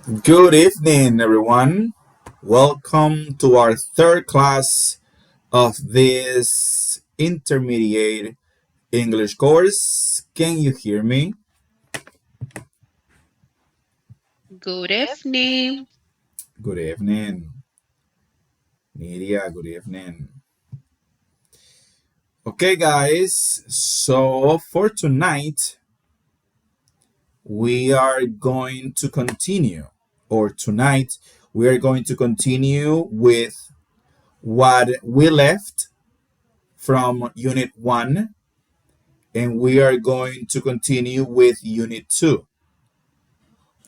Good evening, everyone. Welcome to our third class of this intermediate English course. Can you hear me? Good evening. Good evening, Nidia. Good evening. Okay, guys. So for tonight, we are going to continue, or tonight, we are going to continue with what we left from Unit 1, and we are going to continue with Unit 2.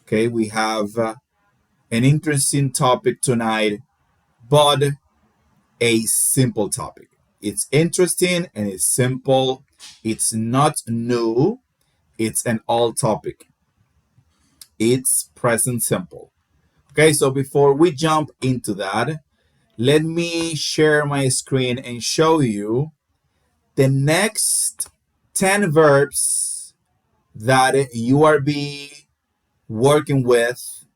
Okay, we have an interesting topic tonight, but a simple topic. It's interesting and it's simple. It's not new, it's an old topic. It's present simple. Okay, so before we jump into that, let me share my screen and show you the next 10 verbs that you are be working with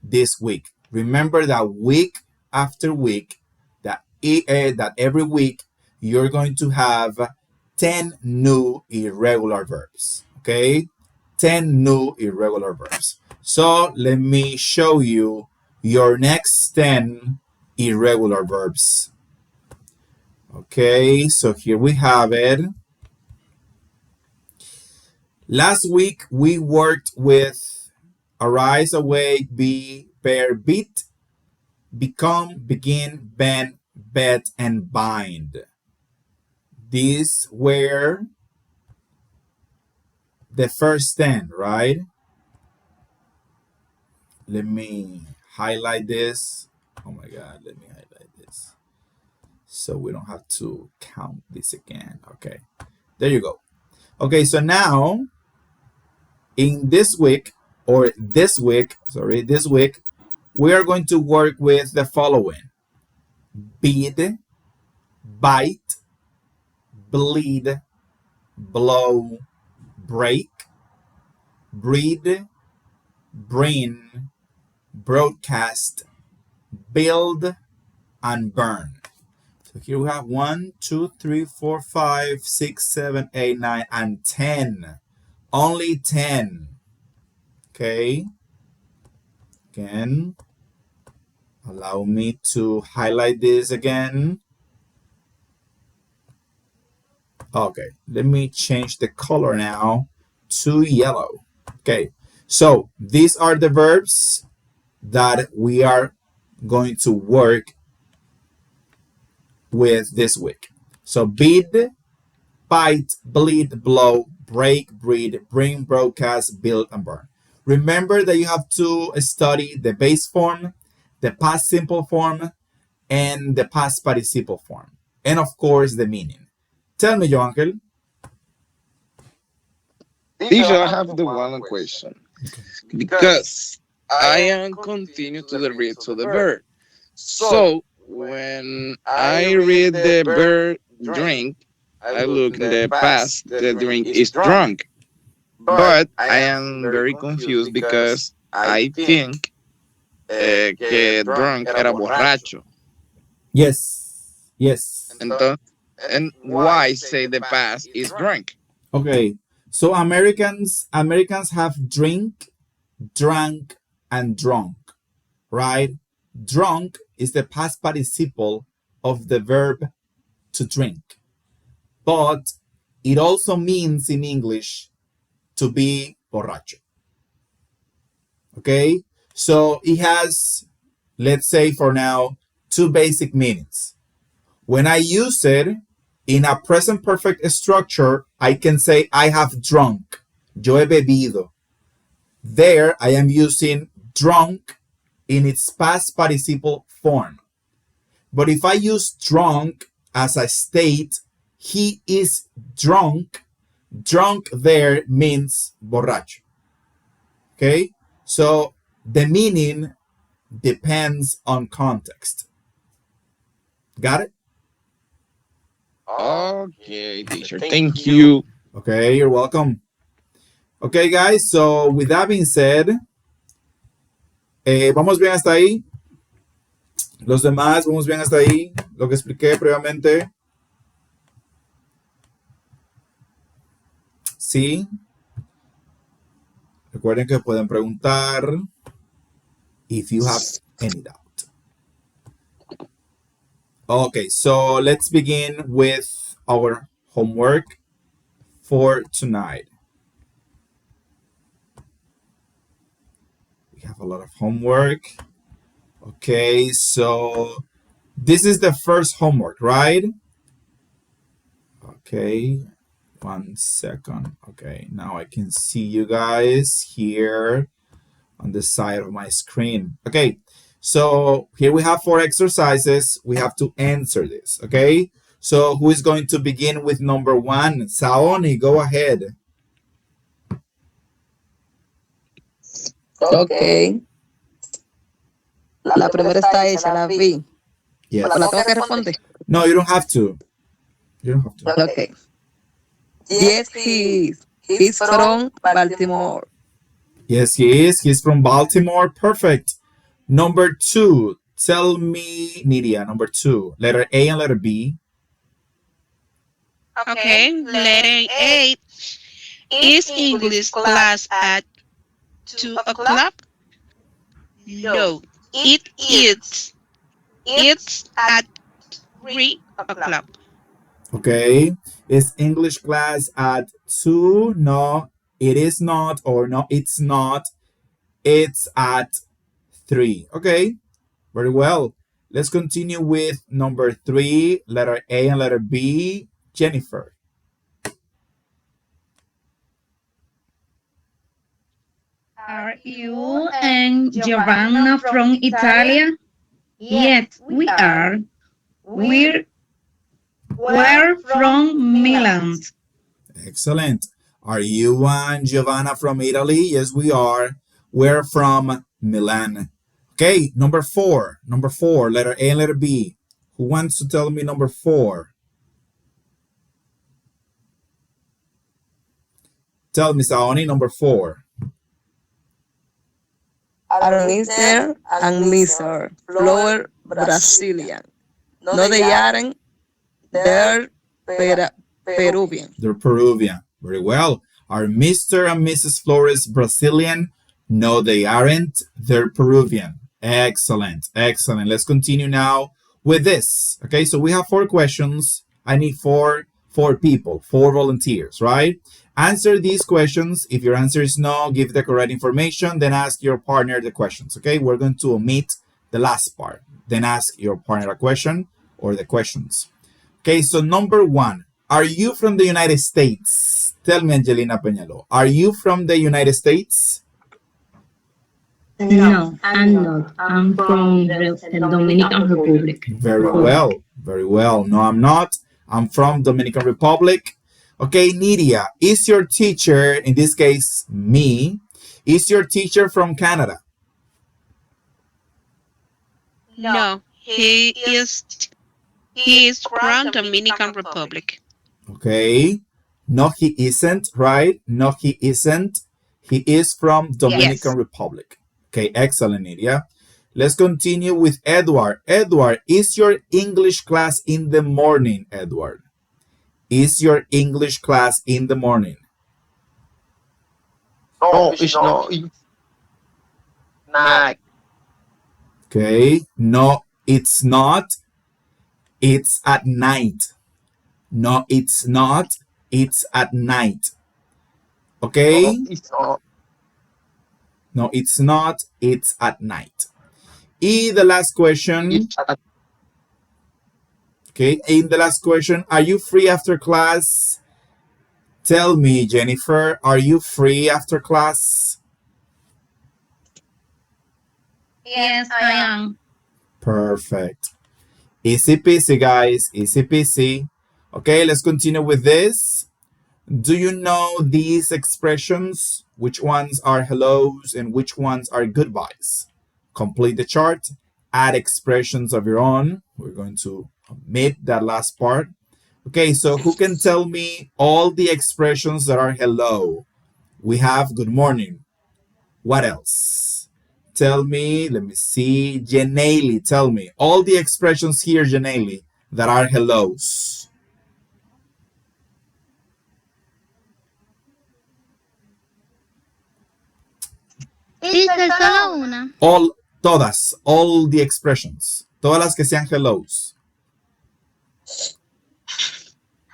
this week. Remember that week after week, that every week you're going to have 10 new irregular verbs. Okay? 10 new irregular verbs. So let me show you your next 10 irregular verbs. Okay, so here we have it. Last week we worked with arise, awake, be, bear, beat, become, begin, bend, bet, and bind. These were the first 10, right? Let me highlight this. Oh my God, let me highlight this so we don't have to count this again. Okay, there you go. Okay, so now in this week, we are going to work with the following: beat, bite, bleed, blow, break, breed, bring, broadcast, build, and burn. So here we have 1, 2, 3, 4, 5, 6, 7, 8, 9, and 10. Only 10. Okay. Again, allow me to highlight this again. Okay, let me change the color now to yellow. Okay, so these are the verbs that we are going to work with this week. So beat, bite, bleed, blow, break, breed, bring, broadcast, build, and burn. Remember that you have to study the base form, the past simple form, and the past participle form. And of course, the meaning. Tell me, your uncle. Teacher, I have the one question because I am continue to the read to the verb. So when I read the verb drink, I look in the past. The drink is drunk, but I am very confused because I think que drunk era borracho. Yes. Yes. Entonces, and why say the past is drunk? Okay. So Americans have drink, drank, and drunk, right? Drunk is the past participle of the verb to drink, but it also means in English to be borracho. Okay? So it has, let's say for now, two basic meanings. When I use it in a present perfect structure, I can say I have drunk. Yo he bebido. There, I am using drunk in its past participle form. But if I use drunk as a state, he is drunk. Drunk there means borracho. Okay? So the meaning depends on context. Got it? Okay, teacher, thank you. Okay, you're welcome. Okay, guys, so with that being said, ¿Vamos bien hasta ahí? Los demás, ¿vamos bien hasta ahí? Lo que expliqué previamente. Sí. Recuerden que pueden preguntar if you have any doubt. Okay, so let's begin with our homework for tonight. We have a lot of homework. Okay, so this is the first homework, right? Okay, 1 second. Okay, now I can see you guys here on the side of my screen. Okay, so here we have 4 exercises. We have to answer this, okay? So who is going to begin with number 1? Saoni, go ahead. Ok. La primera está hecha, la vi. Yes. ¿O la tengo que responder? No, you don't have to. You don't have to. Ok. Yes, he is. He's from Baltimore. Yes, he is. He's from Baltimore. Perfect. Number 2. Tell me, Nidia, number 2. Letter A and letter B. Okay, letter A. Is English class at 2 o'clock? No, it is. It's at 3 o'clock. Okay. Is English class at 2? No, it is not. Or no, it's not. It's at 3. Okay. Very well. Let's continue with number 3, letter A and letter B. Jennifer. Are you and Giovanna from Italy? Yes, we are. We're from Milan. Excellent. Are you and Giovanna from Italy? Yes, we are. We're from Milan. Okay, number 4. Number 4, letter A and letter B. Who wants to tell me number 4? Tell me, Saoni, number 4. Arnister and Miser. Flower Brazilian. No, they aren't. They're Peruvian. They're Peruvian. Very well. Are Mr. and Mrs. Flores Brazilian? No, they aren't. They're Peruvian. Excellent. Excellent. Let's continue now with this. Okay, so we have 4 questions. I need four people, 4 volunteers, right? Answer these questions. If your answer is no, give the correct information, then ask your partner the questions. Okay, we're going to omit the last part. Then ask your partner a question or the questions. Okay, so number 1. Are you from the United States? Tell me, Angelina Peñalo. Are you from the United States? No, I'm not. I'm from the Dominican Republic. Very well. Very well. No, I'm not. I'm from Dominican Republic. Okay, Nidia, is your teacher, in this case, me, is your teacher from Canada? No, he is from Dominican Republic. Okay. No, he isn't, right? No, he isn't. He is from Dominican Yes. Republic. Okay, excellent, Nidia. Let's continue with Edward. Edward, is your English class in the morning, Edward? Is your English class in the morning? No, it's not. Night. Okay. No, it's not. It's at night. No, it's not. It's at night. Okay? No, it's not. No, it's not. It's at night. Y the last question. It's at Okay. In the last question, are you free after class? Tell me, Jennifer, are you free after class? Yes, I am. Perfect. Easy peasy, guys. Easy peasy. Okay, let's continue with this. Do you know these expressions? Which ones are hellos and which ones are goodbyes? Complete the chart. Add expressions of your own. We're going to omit that last part. Okay, so who can tell me all the expressions that are hello? We have good morning. What else? tell me, let me see, Janelle, tell me. All the expressions here, Janelle, that are hellos. Teacher, solo una. All, todas, all the expressions. Todas las que sean hellos.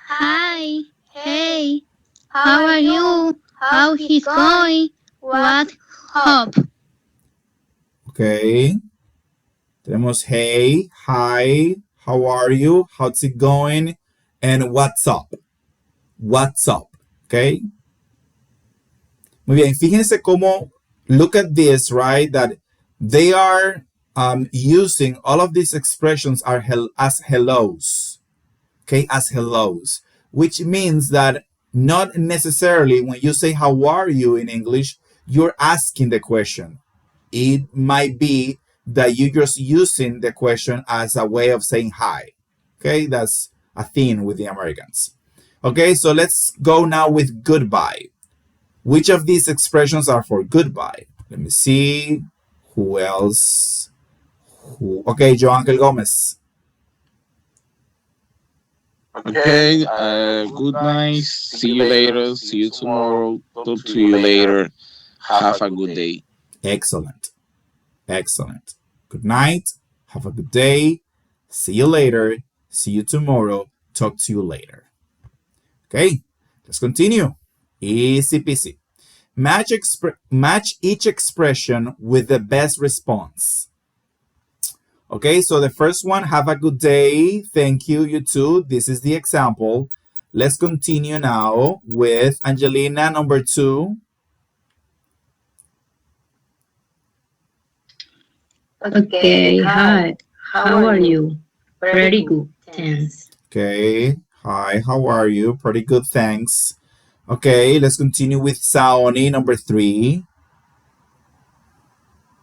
Hi, hey, how are you? How he's going? What hope? Okay. Tenemos hey, hi, how are you? How's it going? And what's up? What's up? Okay. Muy bien. Fíjense cómo, look at this, right? That they are using all of these expressions are as hellos. Okay, as hellos, which means that not necessarily when you say how are you in English, you're asking the question. It might be that you're just using the question as a way of saying hi. Okay, that's a thing with the Americans. Okay, so let's go now with goodbye. Which of these expressions are for goodbye? Let me see. Who else? Okay, Joangel Gomez. Okay, good night. See you later. See you tomorrow. Talk to you later. Have a good day. Excellent. Excellent. Good night. Have a good day. See you later. See you tomorrow. Talk to you later. Okay, let's continue. Easy peasy. Match each expression with the best response. Okay, so the first one, have a good day. Thank you, you too. This is the example. Let's continue now with Angelina, number 2. Okay, hi. How are you? Pretty good, thanks. Okay, hi, how are you? Pretty good, thanks. Okay, let's continue with Saoni, number 3.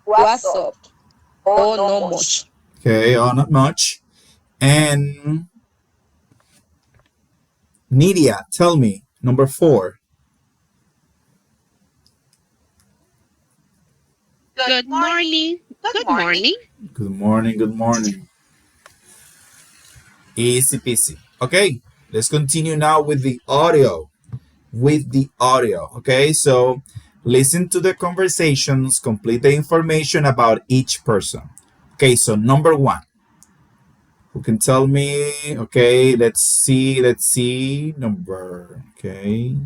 What's up? Oh, no much. Okay, oh, not much. And Nidia, tell me, number 4. Good morning. Good morning. Good morning, good morning. Easy peasy. Okay, let's continue now with the audio. Okay, so listen to the conversations, complete the information about each person. Okay, so number 1. Who can tell me? Okay, let's see. Number, okay.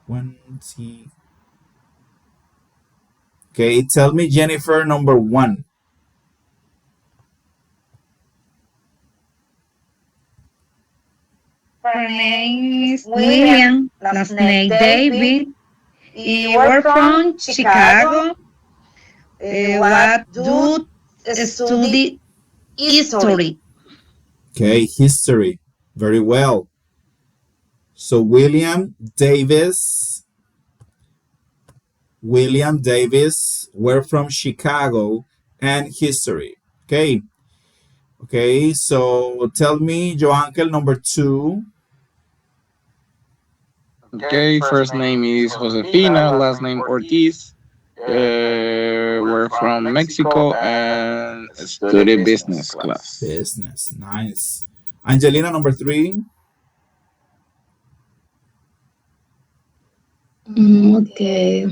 1, see. Okay, tell me, Jennifer, number 1. Her name is William. Last name David. We're from Chicago. What do study history? Okay, history. Very well. So William Davis, we're from Chicago, and history. Okay. Okay, so tell me, Joankel, number 2. Okay, first name is Josefina, last name Ortiz. We're from Mexico and study business class. Business. Nice. Angelina, number 3. Okay.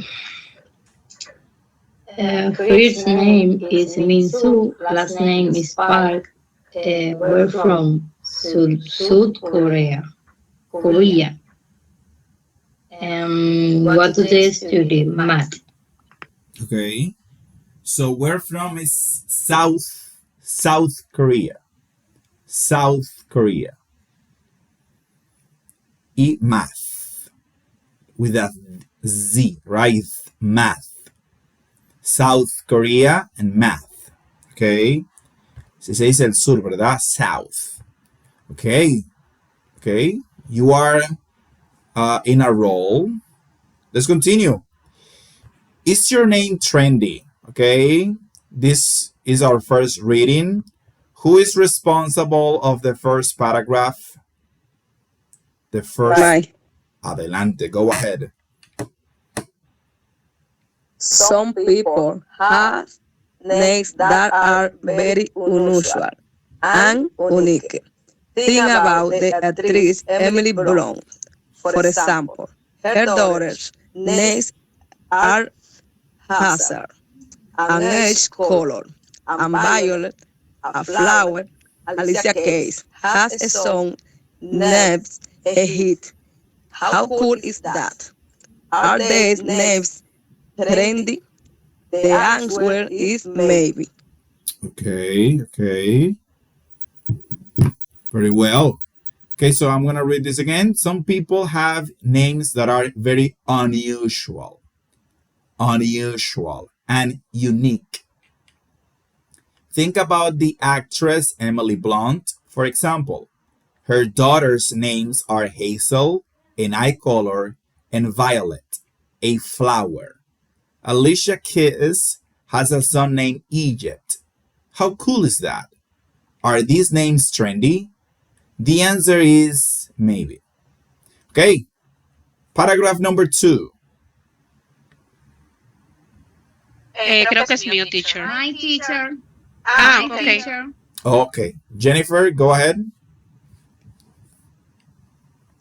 First name is Minsu, last name is Park. We're from South Korea. Korea. What do they study? Math. Okay. So where from is South Korea. South Korea. Eat math with a Z, right? Math. South Korea and math. Okay. Se dice el sur, ¿verdad? South. Okay. Okay. You are in a role. Let's continue. Is your name trendy? Okay. This is our first reading. Who is responsible of the first paragraph? The first. Bye. Adelante. Go ahead. Some people have names that are very unusual and unique. Think about the actress Emily Blunt, for example. Her daughters' names are Hazard, an edge color, and Violet, a flower. Alicia Keys has a song named a hit. How cool is that? Are these names trendy? The answer is maybe. Okay. Very well. Okay, so I'm going to read this again. Some people have names that are very unusual, and unique. Think about the actress Emily Blunt, for example. Her daughters' names are Hazel, an eye color, and Violet, a flower. Alicia Keys has a son named Egypt. How cool is that? Are these names trendy? The answer is maybe. Okay, paragraph number 2. Creo que es mío, teacher. Hi, teacher. Ah, Hi, okay. teacher. Okay, Jennifer, go ahead.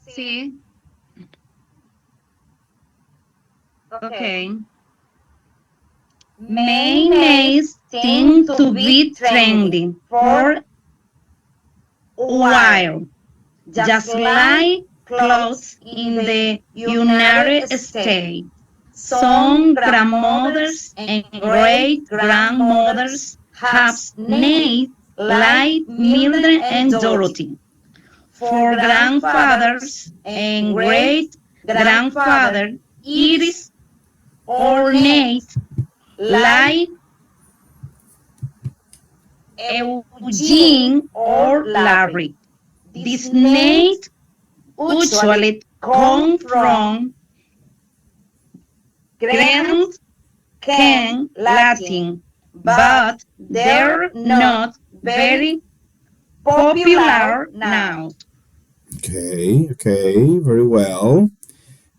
Sí. Okay. Mayonnaise seem to be trending for a while, just like clothes in the United States. Some grandmothers and great grandmothers have names like Mildred and Dorothy. For grandfathers and great grandfather, it is ornate like Eugene or Larry. These names usually come from Greek and Latin, but they're not very popular now. Okay, very well.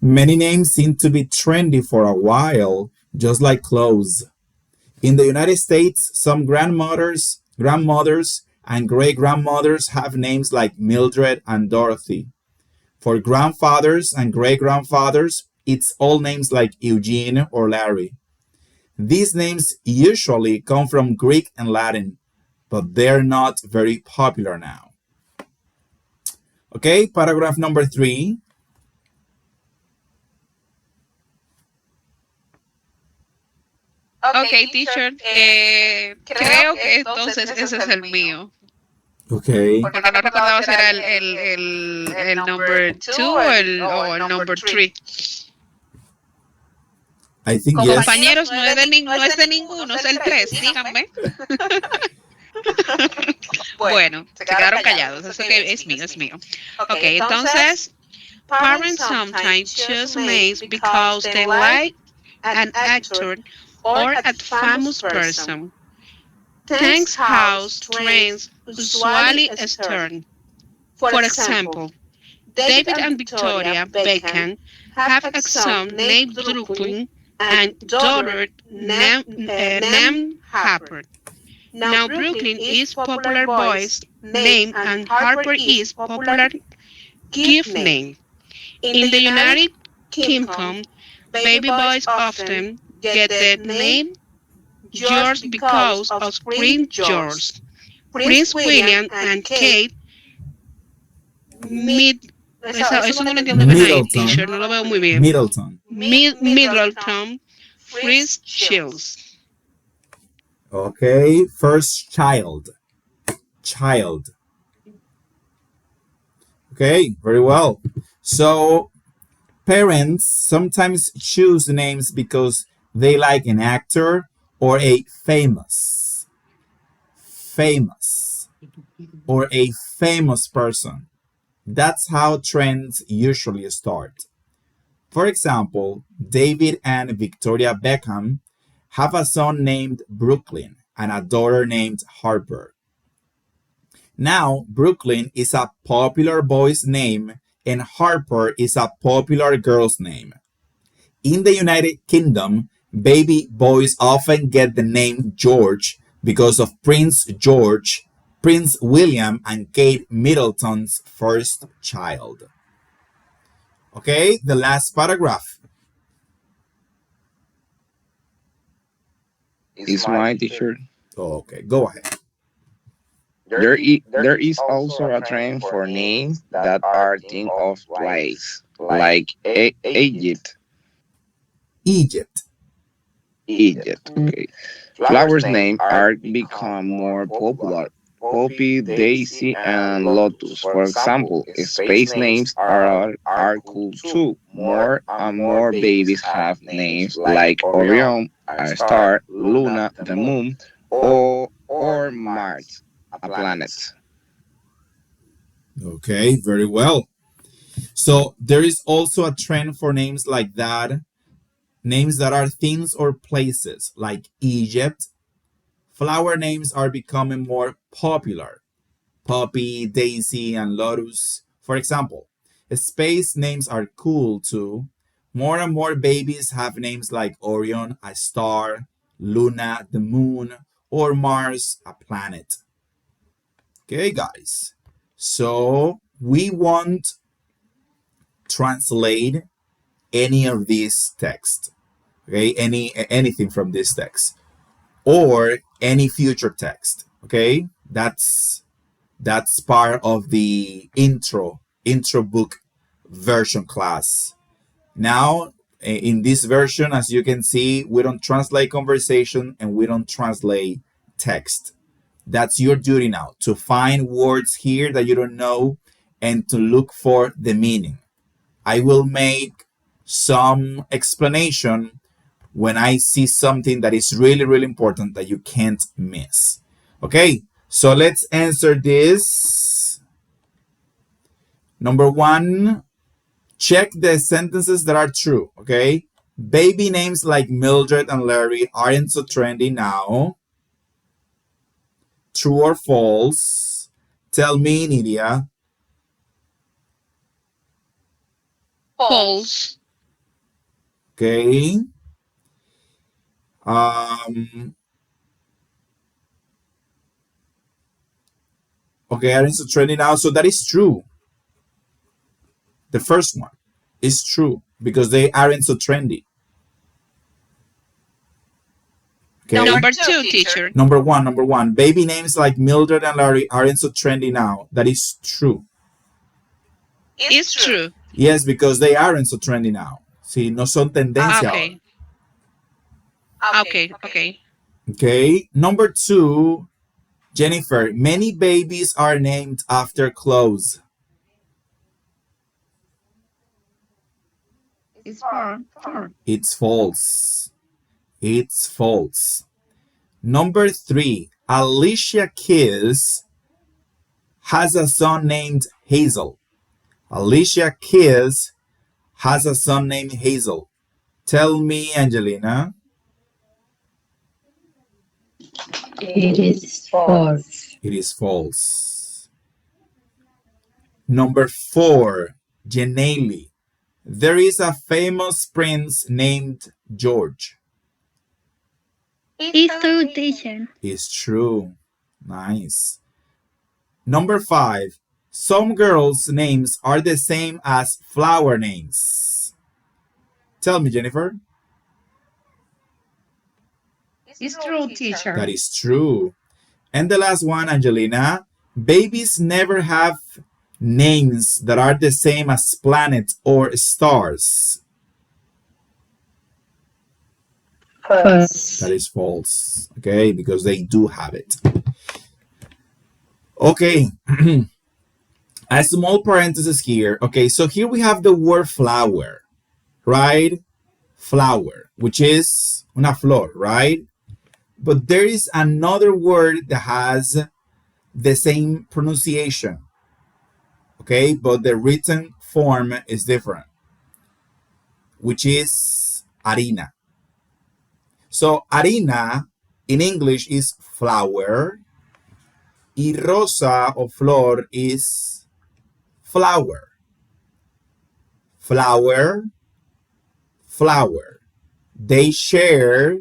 Many names seem to be trendy for a while, just like clothes. In the United States, some grandmothers, and great grandmothers have names like Mildred and Dorothy. For grandfathers and great grandfathers, it's all names like Eugene or Larry. These names usually come from Greek and Latin, but they're not very popular now. Okay, paragraph number 3. Okay, teacher. Creo que entonces ese es el mío. Okay. Porque no recordaba si era el number 2 o el number 3. I think yes. Compañeros, no es de ninguno, es el 3, díganme. Bueno, se quedaron callados, eso que es mío. Okay, entonces, parents sometimes choose names because they like an actor or a famous person. Thanks house trains usually stern. For example, David and Victoria Beckham have a son named Brooklyn and daughter named Harper. Now Brooklyn is popular boy's name and Harper is popular gift name. In the United Kingdom, baby boys often get the name George because of Prince George. Prince William and Kate eso no lo entiendo bien ahí, teacher, no lo veo muy bien. Middleton, Prince Shields. Okay, first child. Okay, very well. So, parents sometimes choose names because they like an actor or a famous or a famous person. That's how trends usually start. For example, David and Victoria Beckham have a son named Brooklyn and a daughter named Harper. Now, Brooklyn is a popular boy's name and Harper is a popular girl's name. In the United Kingdom, Baby boys often get the name George because of Prince George, Prince William, and Kate Middleton's first child. Okay, the last paragraph. Is my teacher. Okay, go ahead. There is also a trend for names that are think of place, like Egypt. Egypt. Egypt. Okay. Flowers' names are become more popular. Poppy, daisy, and lotus. For example, space names are cool too. More and more babies have names like Orion, a star, Luna, the moon, or Mars, a planet. Okay, very well. So there is also a trend for names like that, names that are things or places, like Egypt. Flower names are becoming more popular. Poppy, daisy, and lotus. For example, space names are cool too. More and more babies have names like Orion, a star, Luna, the moon, or Mars, a planet. Okay, guys. So we won't translate any of these text. Okay, anything from this text or any future text. Okay, that's part of the intro book version class. Now, in this version, as you can see, we don't translate conversation and we don't translate text. That's your duty now, to find words here that you don't know and to look for the meaning. I will make some explanation when I see something that is really, really important that you can't miss. Okay, so let's answer this. Number one, check the sentences that are true. Okay, baby names like Mildred and Larry aren't so trendy now. True or false? Tell me, Nidia. False. Okay. Um, okay, aren't so trendy now. So that is true. The first one is true because they aren't so trendy. Okay. Number two, teacher. Number one. Baby names like Mildred and Larry aren't so trendy now. That is true. It's true. Yes, because they aren't so trendy now. Sí, no son tendencia ahora. Okay. Okay. Okay. Number two, Jennifer. Many babies are named after clothes. It's false. It's false. It's false. Number three, Alicia Keys has a son named Hazel. Alicia Keys has a son named Hazel. Tell me, Angelina. It is false. It is false. Number four, Janelle. There is a famous prince named George. It's true, teacher. It's true. Nice. Number five, some girls' names are the same as flower names. Tell me, Jennifer. It's true, teacher. That is true. And the last one, Angelina. Babies never have names that are the same as planets or stars. False. That is false. Okay, because they do have it. Okay. A small parenthesis here. Okay, so here we have the word flower, right? Flower, which is una flor, right? But there is another word that has the same pronunciation, okay? But the written form is different, which is harina. So harina in English is flower, y rosa or flor is flower. Flower, flower. They share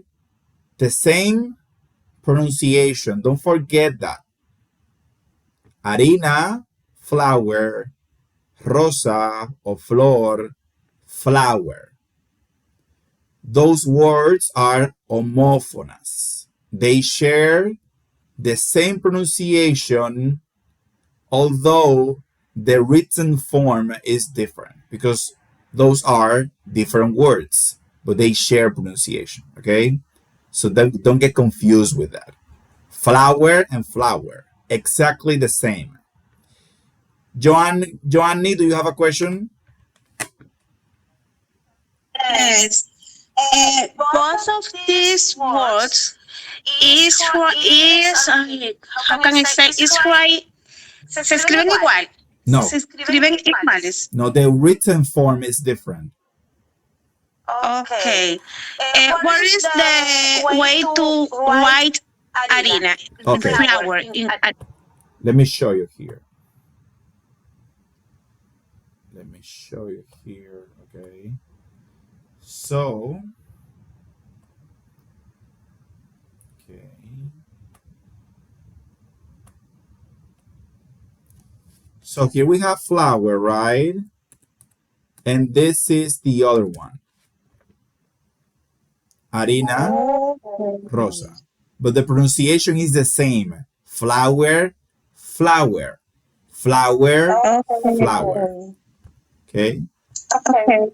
the same pronunciation. Don't forget that. Harina, flour. Rosa or flor, flower. Those words are homophonous. They share the same pronunciation, although the written form is different because those are different words, but they share pronunciation. Okay? So don't get confused with that. Flower and flower, exactly the same. Joanny, do you have a question? Yes. Both of these words how can I say, is right, se escriben igual, No. se escriben iguales. No, the written form is different. Okay. What is the way to write harina, Okay. flour in Let me show you here. Let me show you here. Okay. So, okay. So here we have flour, right? And this is the other one. Harina rosa. But the pronunciation is the same. Flour, flour. Flour, flour. Okay? Okay.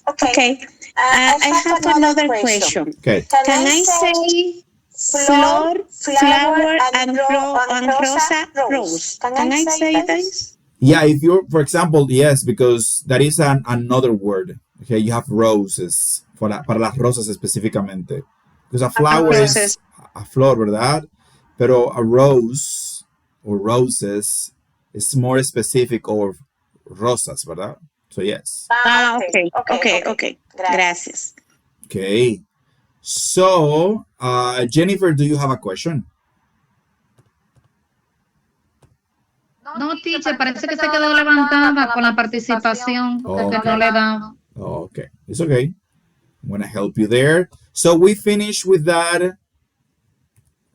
Okay. I have another question. Okay. Can I say flor, flower, and rosa, rose? Can I say this? Yeah, if you're, for example, yes, because that is another word. Okay, you have roses, para las rosas específicamente. Because a flower Roses. is a flor, ¿verdad? Pero a rose or roses is more specific of rosas, ¿verdad? So, yes. Okay. Okay. Okay. Gracias. Okay. So, Jennifer, do you have a question? No, teacher, parece que se quedó levantada con la participación porque no le daba. Oh, okay. It's okay. I'm going to help you there. So we finished with that,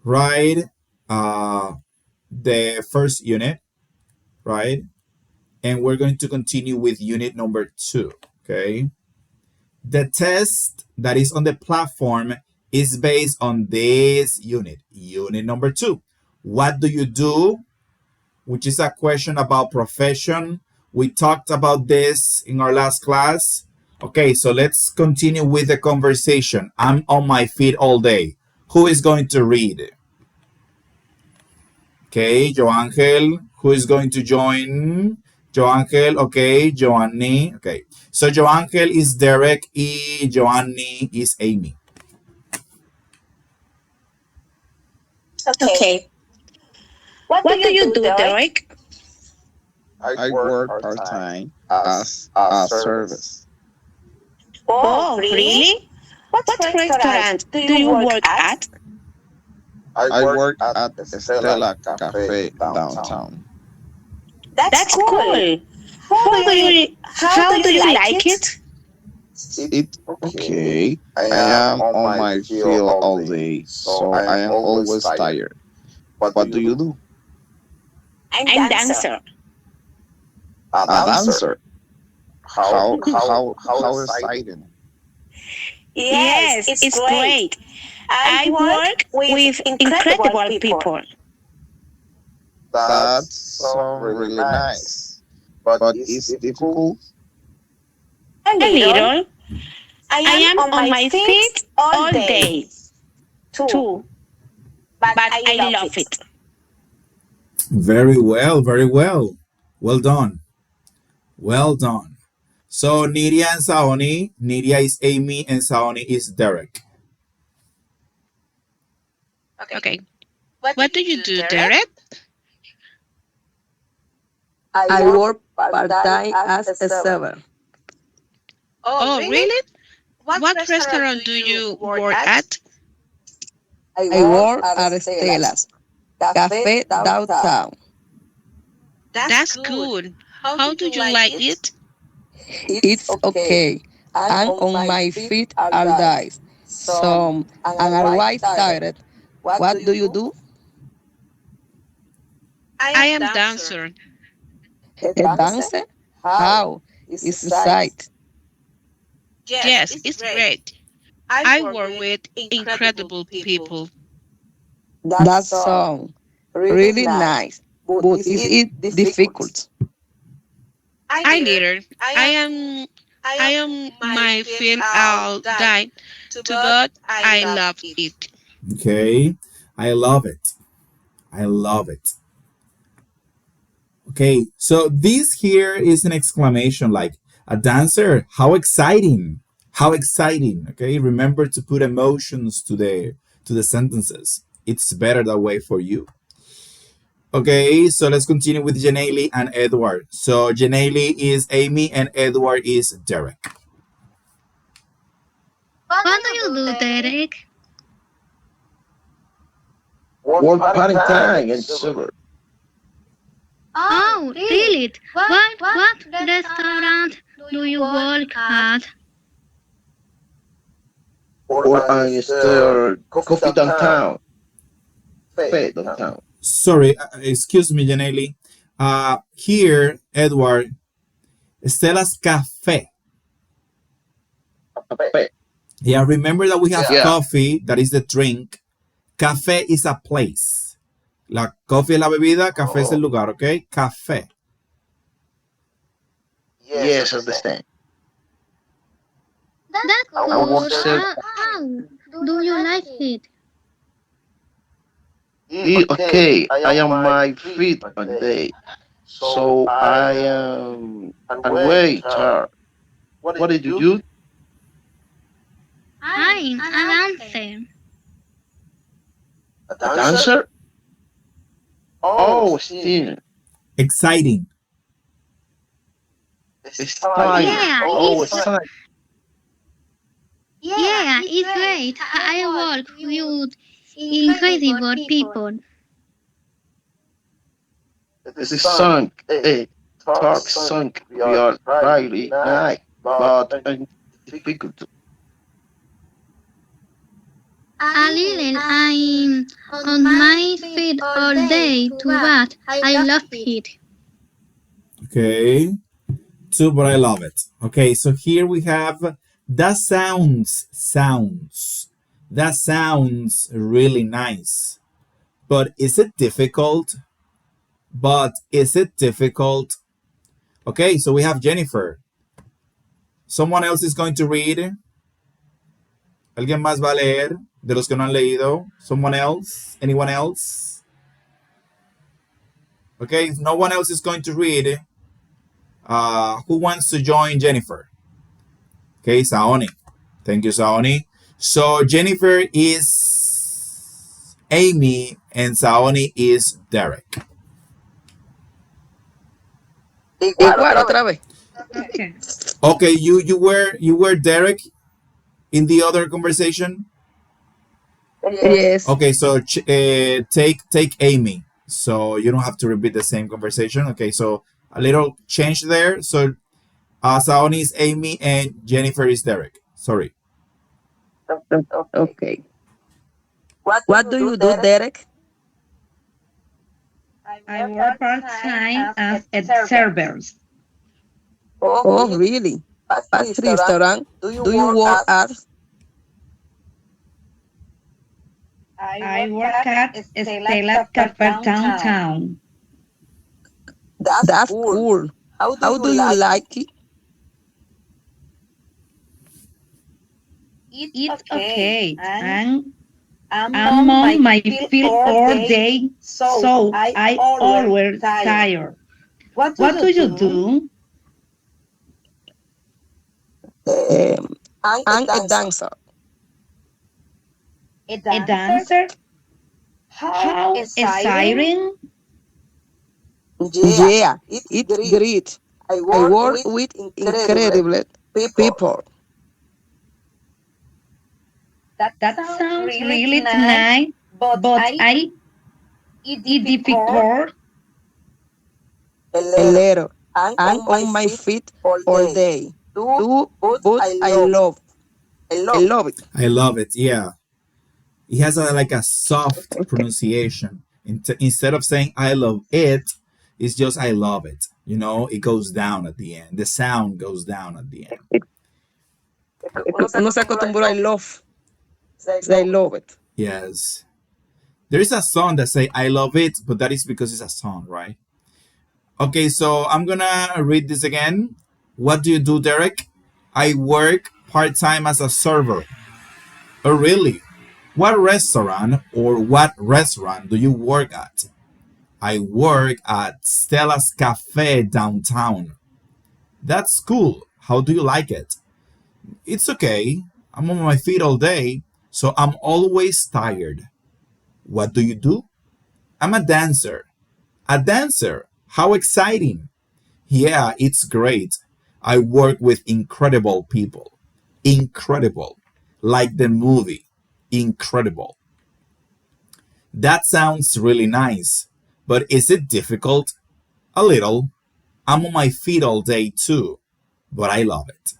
right? The first unit, right? And we're going to continue with unit number 2, okay? The test that is on the platform is based on this unit, unit number 2. What do you do? Which is a question about profession. We talked about this in our last class. Okay, so let's continue with the conversation. I'm on my feet all day. Who is going to read? Okay, Joangel. Who is going to join? Joangel, okay. Joanny, okay. So Joangel is Derek y Joanny is Amy. Okay. What do you do, Derek? I work part-time as a service. Oh, really? What restaurant do you work at? I work at Stella Cafe downtown. That's cool. How do you like it? It's okay. I am on my field all day, so I am always tired. What do you do? I'm dancer. A dancer. How exciting. Yes, it's great. I work with incredible people. That sounds really nice. But it's difficult. A little. I am on my feet all day, too. But I love it. Very well, very well. Well done. Well done. So Nidia and Saoni. Nidia is Amy and Saoni is Derek. Okay. What do you do, Derek? I work part-time as a server. Oh, really? What restaurant do you work at? I work at Stella's Cafe downtown. That's good. How do you like it? It's okay. I'm on my feet all day, some, and are quite tired, what do you do? I am dancer. A dance? How? It's inside. Yes, it's great. I work with incredible people. That song really nice, but is it difficult? I later. I am I am my feel all die to but I love it. Okay, I love it. I love it. Okay, so this here is an exclamation like a dancer. How exciting! How exciting! Okay, remember to put emotions to the sentences. It's better that way for you. Okay, so let's continue with Janelle and Edward. So Janelle is Amy and Edward is Derek. What do you do, Derek? Work part time and sugar. Oh, really? What restaurant do you work at? Or I start coffee downtown. Cafe downtown. Sorry, excuse me, Janelle. Here, Edward, Stella's Cafe. Cafe. Yeah, remember that we have Yeah. coffee, that is the drink. Café is a place. La coffee es la bebida, café es el lugar, okay? Café. Yes, understand. That's I work good. seven. How do you like it? Okay, I am my feet all day. So I am way tired. What did you do? I'm a dancer. A dancer? Oh, still. Exciting. It's time. Yeah, Oh, it's it's time. yeah, it's great. I work with incredible people. This song, talk song, we are really nice, but difficult. A little. I'm on my feet all day too bad. I love it. Okay. Too, but I love it. Okay, so here we have that sounds. That sounds really nice. But is it difficult? But is it difficult? Okay, so we have Jennifer. Someone else is going to read. ¿Alguien más va a leer de los que no han leído? Someone else? Anyone else? Okay, if no one else is going to read, who wants to join Jennifer? Okay, Saoni. Thank you, Saoni. So Jennifer is Amy and Saoni is Derek. Igual, otra vez. Okay. Okay, you were Derek in the other conversation. Yes. Okay, so take Amy. So you don't have to repeat the same conversation. Okay, so a little change there. So Saoni is Amy and Jennifer is Derek. Sorry. Okay. What do you do, Derek? I work part-time as a server. Oh, really? What restaurant do you work at? I work at Stella's Cafe downtown. That's cool. How do you like it? It's okay. I'm on my feet all day, so I always tired. What do you do? I'm a dancer. A dancer? How exciting! Yeah, it's great. I work with incredible people. That sounds really nice, but it's difficult. A little. I'm on my feet all day. Too, but I love I love it. I love it. Yeah. It has like a soft Okay. pronunciation. Instead of saying I love it, it's just I love it. You know, it goes down at the end. The sound goes down at the end. Uno se acostumbró I love. Say I love it. Yes. There is a song that say I love it, but that is because it's a song, right? Okay, so I'm gonna read this again. What do you do, Derek? I work part-time as a server. Oh, really? What restaurant do you work at? I work at Stella's Cafe downtown. That's cool. How do you like it? It's okay. I'm on my feet all day, so I'm always tired. What do you do? I'm a dancer. A dancer? How exciting! Yeah, it's great. I work with incredible people. Incredible. Like the movie. Incredible. That sounds really nice. But is it difficult? A little. I'm on my feet all day too, but I love it.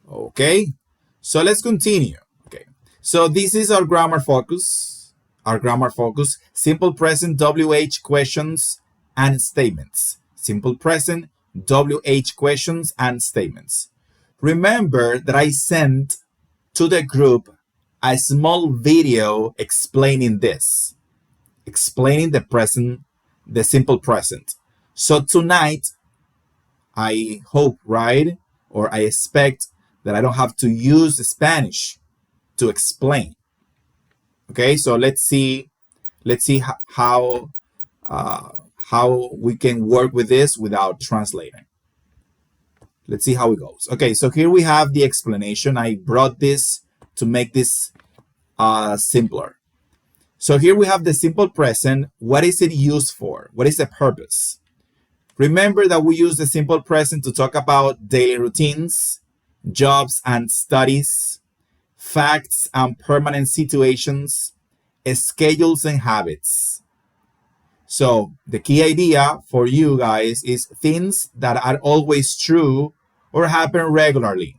Okay, so let's continue. Okay, so this is our grammar focus. Our grammar focus: simple present WH questions and statements. Simple present WH questions and statements. Remember that I sent to the group a small video explaining this, explaining the present, the simple present. So tonight, I hope, right? Or I expect that I don't have to use Spanish to explain. Okay, so let's see how we can work with this without translating. Let's see how it goes. Okay, so here we have the explanation. I brought this to make this simpler. So here we have the simple present. What is it used for? What is the purpose? Remember that we use the simple present to talk about daily routines, jobs and studies, facts and permanent situations, schedules and habits. So the key idea for you guys is things that are always true or happen regularly.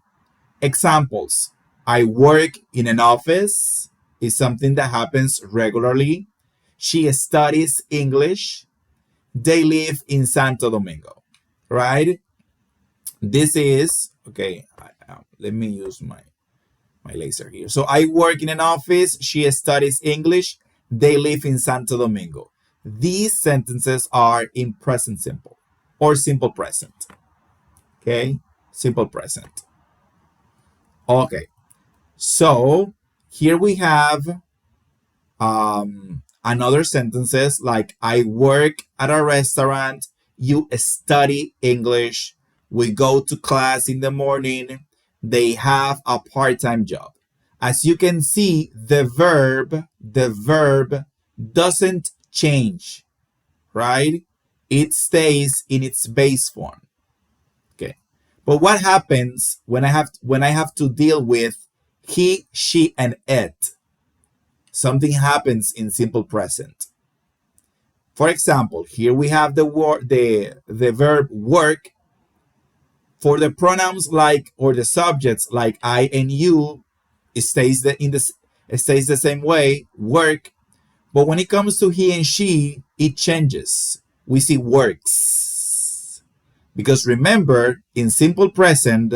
Examples: I work in an office is something that happens regularly. She studies English. They live in Santo Domingo, right? This is, okay, let me use my laser here. So I work in an office. She studies English. They live in Santo Domingo. These sentences are in present simple or simple present. Okay, simple present. Okay, so here we have another sentences like I work at a restaurant, you study English, we go to class in the morning, they have a part-time job. As you can see, the verb doesn't change, right? It stays in its base form. Okay. But what happens when I have to deal with he, she, and it? Something happens in simple present. For example, here we have the verb work. For the pronouns like or the subjects like I and you, it stays the same way, work. But when it comes to he and she, it changes. We see works. Because remember, in simple present,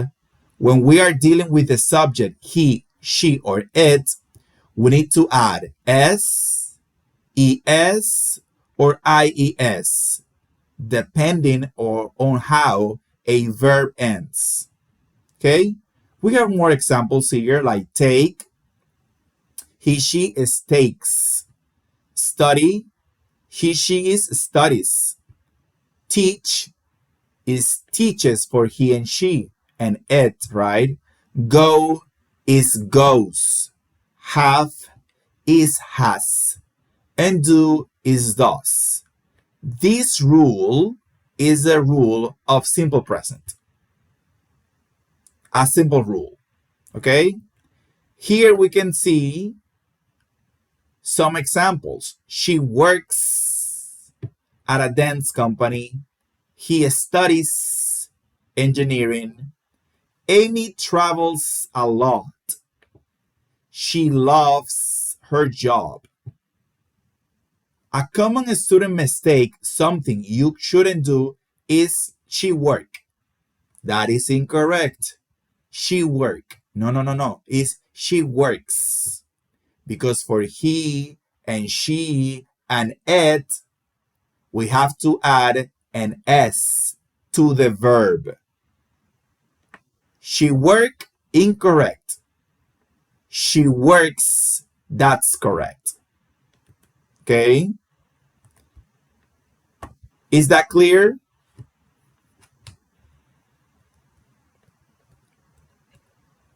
when we are dealing with the subject he, she, or it, we need to add s, es, or ies, depending on how a verb ends. Okay? We have more examples here like take, he, she is takes, study, he, she is studies, teach is teaches for he and she and it, right? Go is goes, have is has, and do is does. This rule is a rule of simple present. A simple rule. Okay? Here we can see some examples. She works at a dance company. He studies engineering. Amy travels a lot. She loves her job. A common student mistake, something you shouldn't do, is she work. That is incorrect. She work. No. It's she works. Because for he and she and it, we have to add an S to the verb. She work, incorrect. She works, that's correct. Okay? Is that clear?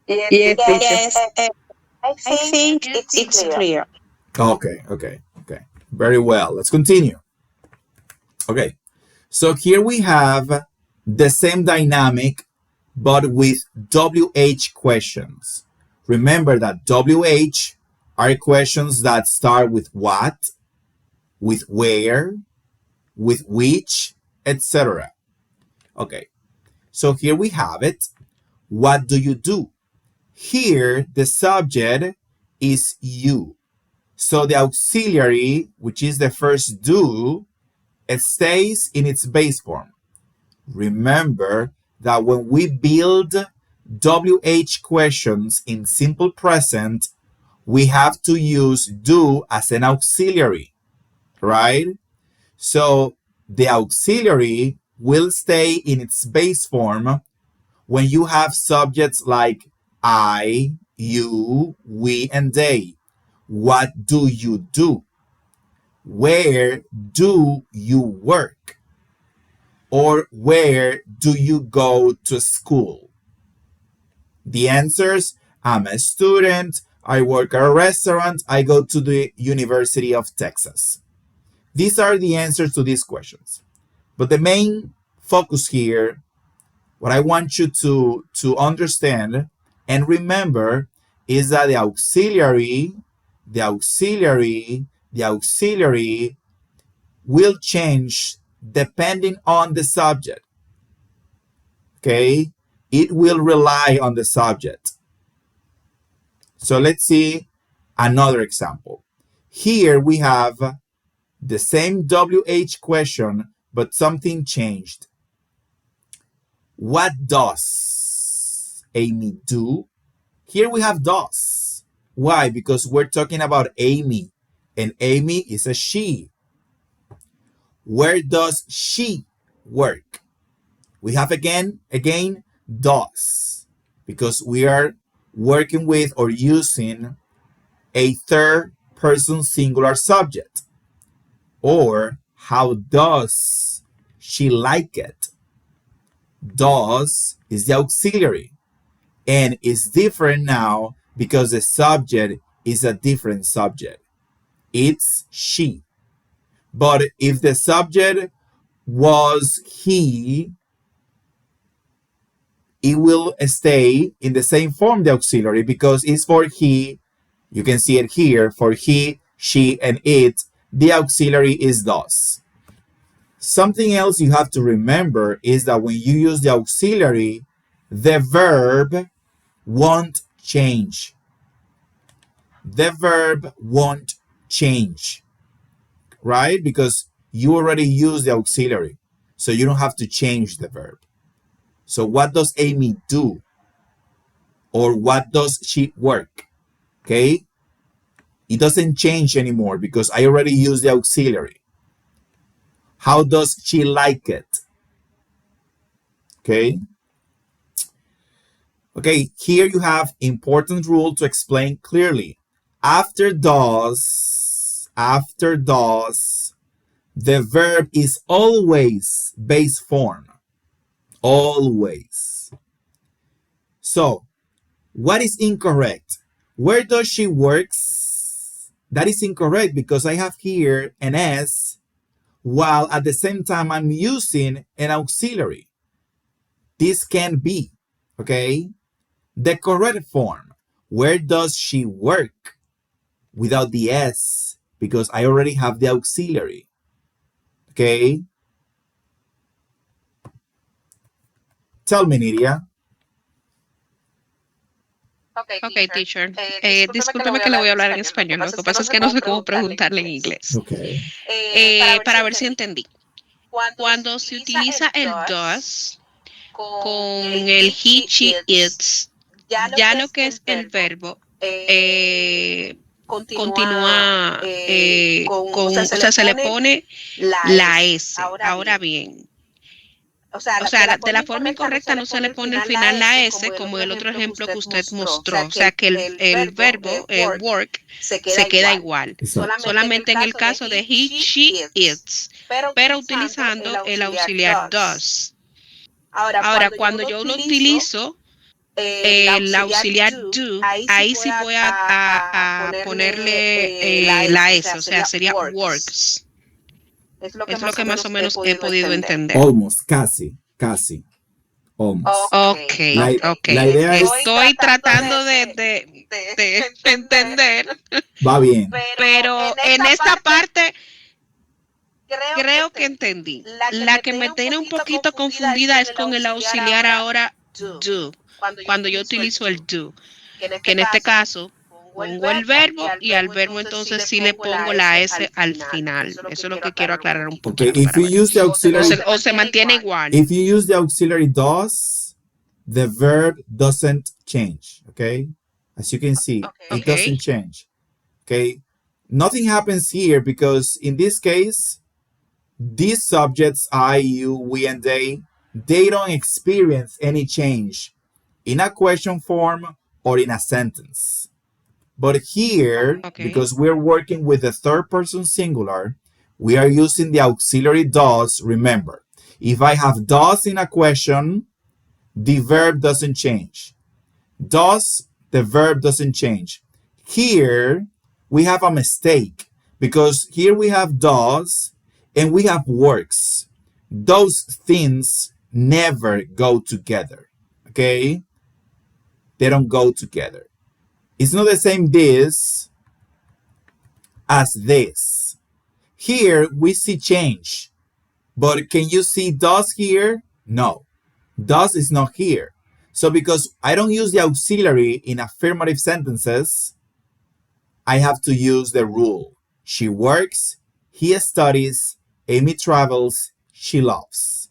Yes, teacher. Yes, I think it's clear. Okay. Very well. Let's continue. Okay. So here we have the same dynamic, but with WH questions. Remember that WH are questions that start with what, with where, with which, etc. Okay. So here we have it. What do you do? Here, the subject is you. So the auxiliary, which is the first do, it stays in its base form. Remember that when we build WH questions in simple present, we have to use do as an auxiliary, right? So the auxiliary will stay in its base form when you have subjects like I, you, we, and they. What do you do? Where do you work? Or where do you go to school? The answers: I'm a student, I work at a restaurant, I go to the University of Texas. These are the answers to these questions. But the main focus here, what I want you to understand and remember, is that the auxiliary will change depending on the subject. Okay? It will rely on the subject. So let's see another example. Here we have the same WH question, but something changed. What does Amy do? Here we have does. Why? Because we're talking about Amy, and Amy is a she. Where does she work? We have again, does, because we are working with or using a third person singular subject. Or how does she like it? Does is the auxiliary and is different now because the subject is a different subject. It's she. But if the subject was he, it will stay in the same form, the auxiliary, because it's for he. You can see it here. For he, she, and it, the auxiliary is does. Something else you have to remember is that when you use the auxiliary, the verb won't change. The verb won't change, right? Because you already used the auxiliary, so you don't have to change the verb. So what does Amy do? Or what does she work? Okay? It doesn't change anymore because I already used the auxiliary. How does she like it? Okay? Okay, here you have important rule to explain clearly. After does, the verb is always base form. Always. So, what is incorrect? Where does she works? That is incorrect because I have here an S while at the same time I'm using an auxiliary. This can be, okay? The correct form, where does she work? Without the S, because I already have the auxiliary. Okay? Tell me, Nidia. Ok, teacher. Discúlpeme que le voy a hablar en español. Lo que pasa es que no sé cómo preguntarle en inglés. Okay. Para ver si entendí. Cuando se utiliza el does con el he, she, its, ya lo que es el verbo continúa o sea, se le pone la S. Ahora bien, o sea, de la forma incorrecta no se le pone al final la S, como el otro ejemplo que usted mostró. O sea, que el verbo work se queda igual. Exacto. Solamente en el caso de he, she, its, pero utilizando el auxiliar does. Ahora, cuando yo lo utilizo, el auxiliar do, ahí sí voy a ponerle la S, o sea, sería works. Es lo que más o menos he podido entender. Almost, casi, casi. Almost. Ok, La, ok. la idea es, Estoy tratando de entender, va bien. pero en esta parte creo que entendí. La que me tiene un poquito confundida es con el auxiliar ahora do, cuando yo utilizo el do, que en este caso pongo el verbo y al verbo entonces sí le pongo la S al final. Eso es lo que quiero aclarar un Okay, poquito if para you ver. use the auxiliary, O se mantiene igual. if you use the auxiliary does, the verb doesn't change. Okay, as you can see, it doesn't change. Okay, nothing happens here because in this case, these subjects I, you, we, and they don't experience any change in a question form or in a sentence. But here, because we're working with the third person singular, we are using the auxiliary does. Remember, if I have does in a question, the verb doesn't change. Does, the verb doesn't change. Here, we have a mistake because here we have does and we have works. Those things never go together. Okay? They don't go together. It's not the same this as this. Here we see change, but can you see does here? No, does is not here. So because I don't use the auxiliary in affirmative sentences, I have to use the rule. She works, he studies, Amy travels, she loves.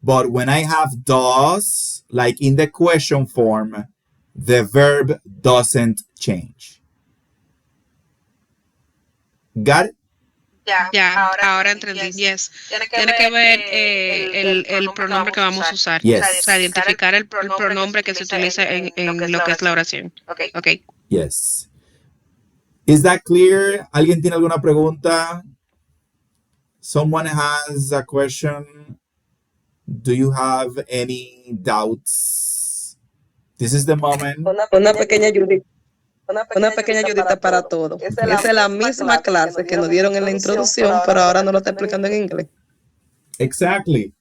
But when I have does, like in the question form, the verb doesn't change. Got it? Ya, ahora entendí. Yes. Tiene que ver el pronombre que vamos a usar. Yes. O sea, identificar el pronombre que se utiliza en lo que es la oración. Ok. Yes. Is that clear? ¿Alguien tiene alguna pregunta? Someone has a question? Do you have any doubts? This is the moment. Una pequeña ayudita. Una pequeña ayudita para todo. Esa es la misma clase que nos dieron en la introducción, pero ahora no lo está explicando en inglés. Exactly.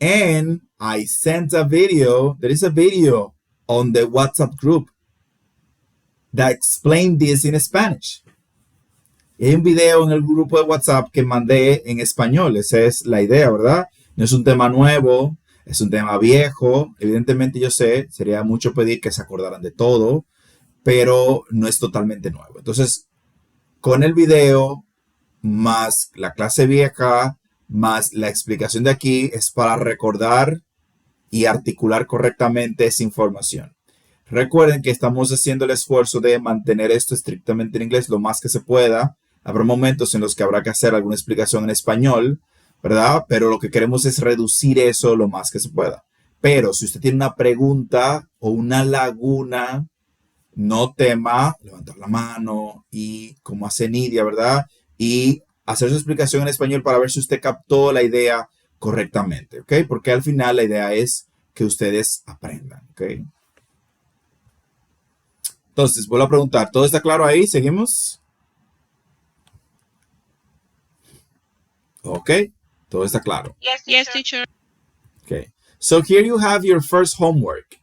And I sent a video. There is a video on the WhatsApp group that explained this in Spanish. Y hay un video en el grupo de WhatsApp que mandé en español. Esa es la idea, ¿verdad? No es un tema nuevo, es un tema viejo. Evidentemente yo sé, sería mucho pedir que se acordaran de todo, pero no es totalmente nuevo. Entonces, con el video, más la clase vieja, más la explicación de aquí, es para recordar y articular correctamente esa información. Recuerden que estamos haciendo el esfuerzo de mantener esto estrictamente en inglés lo más que se pueda. Habrá momentos en los que habrá que hacer alguna explicación en español, ¿verdad? Pero lo que queremos es reducir eso lo más que se pueda. Pero si usted tiene una pregunta o una laguna, no tema levantar la mano y como hace Nidia, ¿verdad? Y hacer su explicación en español para ver si usted captó la idea correctamente, ¿ok? Porque al final la idea es que ustedes aprendan, ¿ok? Entonces, vuelvo a preguntar, ¿todo está claro ahí? ¿Seguimos? Ok, todo está claro. Yes, teacher. Okay, so here you have your first homework.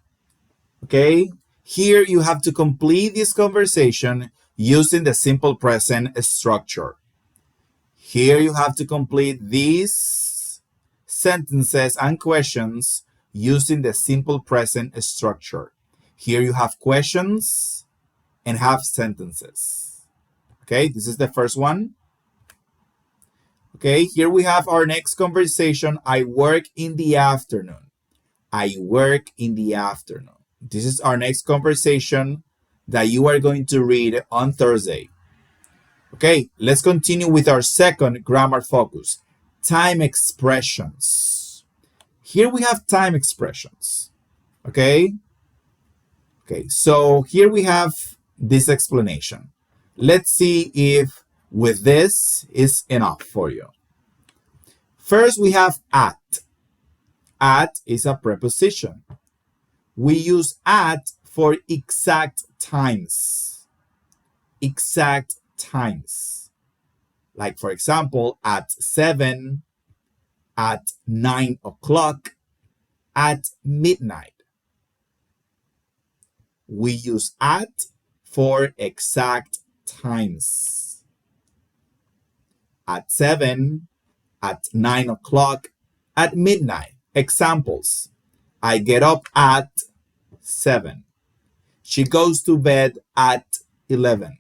Okay, here you have to complete this conversation using the simple present structure. Here you have to complete these sentences and questions using the simple present structure. Here you have questions and have sentences. Okay, this is the first one. Okay, here we have our next conversation. I work in the afternoon. I work in the afternoon. This is our next conversation that you are going to read on Thursday. Okay, let's continue with our second grammar focus, time expressions. Here we have time expressions. Okay, so here we have this explanation. Let's see if with this is enough for you. First, we have at. At is a preposition. We use at for exact times. Exact times. Like, for example, at 7, at 9 o'clock, at midnight. We use at for exact times. At 7, at 9 o'clock, at midnight. Examples. I get up at 7. She goes to bed at 11.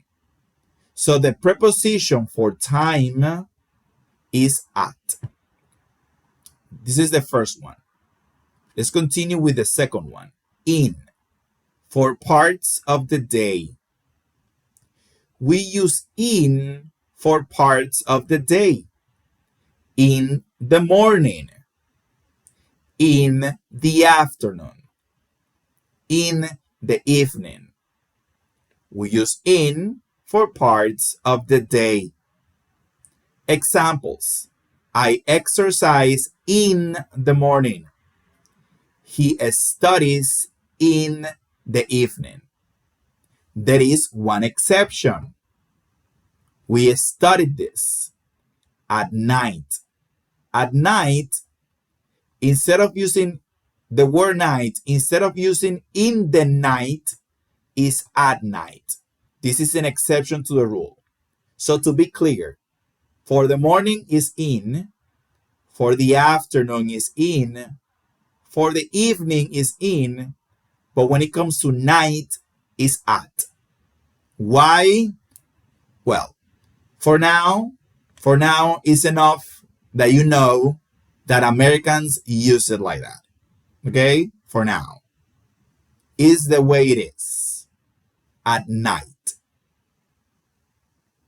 So the preposition for time is at. This is the first one. Let's continue with the second one. In. For parts of the day. We use in for parts of the day. In the morning. In the afternoon. In the evening. We use in for parts of the day. Examples. I exercise in the morning. He studies in the evening. There is one exception. We studied this at night. At night, instead of using the word night, instead of using in the night, is at night. This is an exception to the rule. So to be clear, for the morning is in, for the afternoon is in, for the evening is in, but when it comes to night, is at. Why? Well, for now is enough that you know that Americans use it like that. Okay? For now. Is the way it is. At night.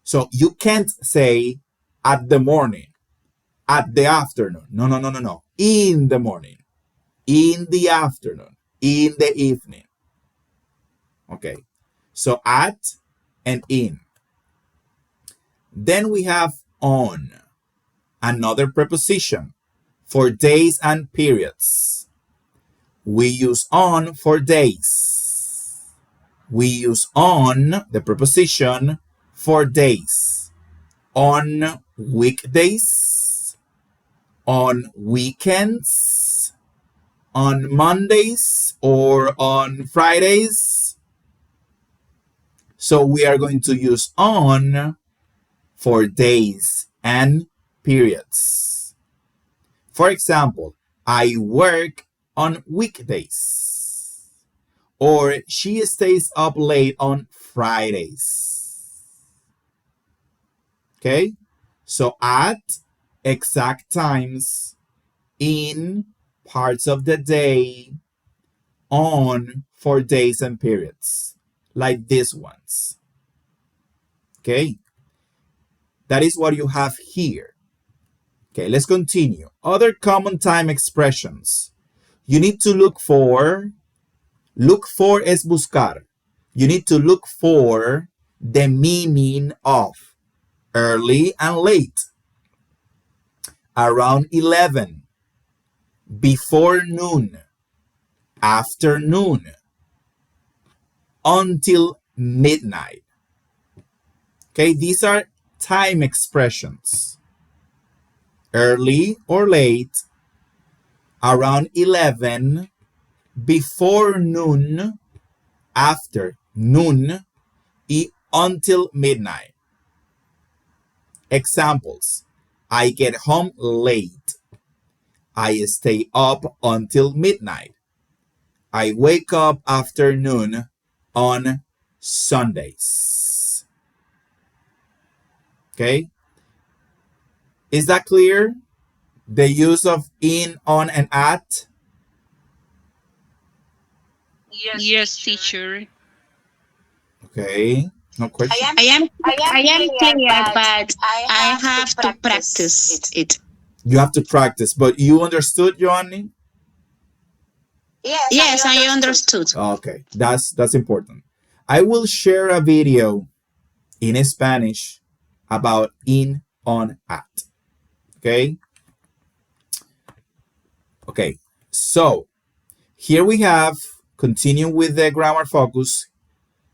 So you can't say at the morning, at the afternoon. No. In the morning, in the afternoon, in the evening. Okay. So at and in. Then we have on, another preposition for days and periods. We use on for days. We use on, the preposition, for days. On weekdays, on weekends, on Mondays, or on Fridays. So we are going to use on for days and periods. For example, I work on weekdays. Or she stays up late on Fridays. Okay? So at exact times, in parts of the day, on for days and periods. Like these ones. Okay? That is what you have here. Okay, let's continue. Other common time expressions. You need to look for es buscar. You need to look for the meaning of early and late, around 11, before noon, afternoon, until midnight. Okay, these are time expressions. Early or late, around 11, before noon, after noon, until midnight. Examples. I get home late. I stay up until midnight. I wake up after noon on Sundays. Okay? Is that clear? The use of in, on, and at? Yes, teacher. Okay. No question? I am clear, but I have to practice it. You have to practice, but you understood, Joanny? Yes, I understood. Okay, that's important. I will share a video in Spanish about in, on, at. Okay? Okay. So, here we have, continue with the grammar focus,